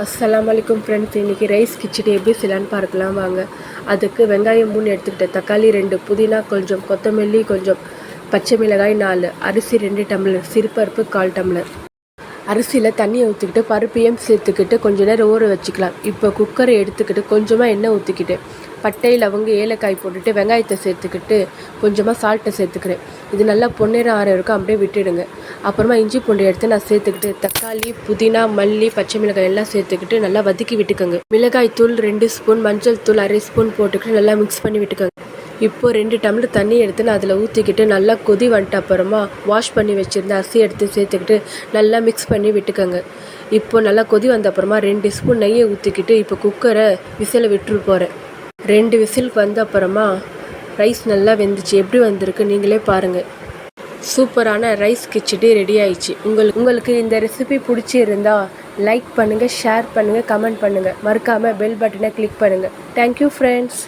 அஸ்ஸலாமு அலைக்கும் ஃப்ரெண்ட்ஸ். இன்றைக்கி ரைஸ் கிச்சடி எப்படி செய்யலான்னு பார்க்கலாம் வாங்க. அதுக்கு வெங்காயம் 3 எடுத்துக்கிட்டேன், தக்காளி 2, புதினா கொஞ்சம், கொத்தமல்லி கொஞ்சம், பச்சை மிளகாய் 4, அரிசி 2 டம்ளர், சிறுபருப்பு 1/4 டம்ளர். அரிசியில் தண்ணியை ஊற்றிக்கிட்டு பருப்பையும் சேர்த்துக்கிட்டு கொஞ்சம் நேரம் ஊற வச்சுக்கலாம். இப்போ குக்கரை எடுத்துக்கிட்டு கொஞ்சமாக எண்ணெய் ஊற்றிக்கிட்டு பட்டை, லவங்கம், ஏலக்காய் போட்டுட்டு வெங்காயத்தை சேர்த்துக்கிட்டு கொஞ்சமாக சால்ட்டை சேர்த்துக்கிறேன். இது நல்லா பொன்னிறம் ஆற இருக்கும், அப்படியே விட்டுடுங்க. அப்புறமா இஞ்சி பூண்டு எடுத்து நான் சேர்த்துக்கிட்டு தக்காளி, புதினா, மல்லி, பச்சை மிளகாய் எல்லாம் சேர்த்துக்கிட்டு நல்லா வதக்கி விட்டுக்கோங்க. மிளகாய் தூள் 2 ஸ்பூன், மஞ்சள் தூள் 1/2 ஸ்பூன் போட்டுக்கிட்டு நல்லா மிக்ஸ் பண்ணி விட்டுக்கோங்க. இப்போது 2 டம்ளர் தண்ணி எடுத்து நான் அதில் ஊற்றிக்கிட்டு நல்லா கொதி வந்துட்டு அப்புறமா வாஷ் பண்ணி வச்சுருந்த அரிசி எடுத்து சேர்த்துக்கிட்டு நல்லா மிக்ஸ் பண்ணி விட்டுக்கோங்க. இப்போது நல்லா கொதி வந்த அப்புறமா 2 ஸ்பூன் நெய்யை ஊற்றிக்கிட்டு இப்போ குக்கரை விசில விட்டுரு போகிறேன். 2 விசிலுக்கு வந்த அப்புறமா ரைஸ் நல்லா வெந்துச்சு. எப்படி வந்திருக்கு நீங்களே பாருங்கள். சூப்பரான ரைஸ் கிச்சடி ரெடி ஆயிடுச்சு. உங்களுக்கு இந்த ரெசிபி பிடிச்சிருந்தா லைக் பண்ணுங்கள், ஷேர் பண்ணுங்கள், கமெண்ட் பண்ணுங்கள். மறக்காமல் பெல் பட்டனை கிளிக் பண்ணுங்கள். Thank you friends.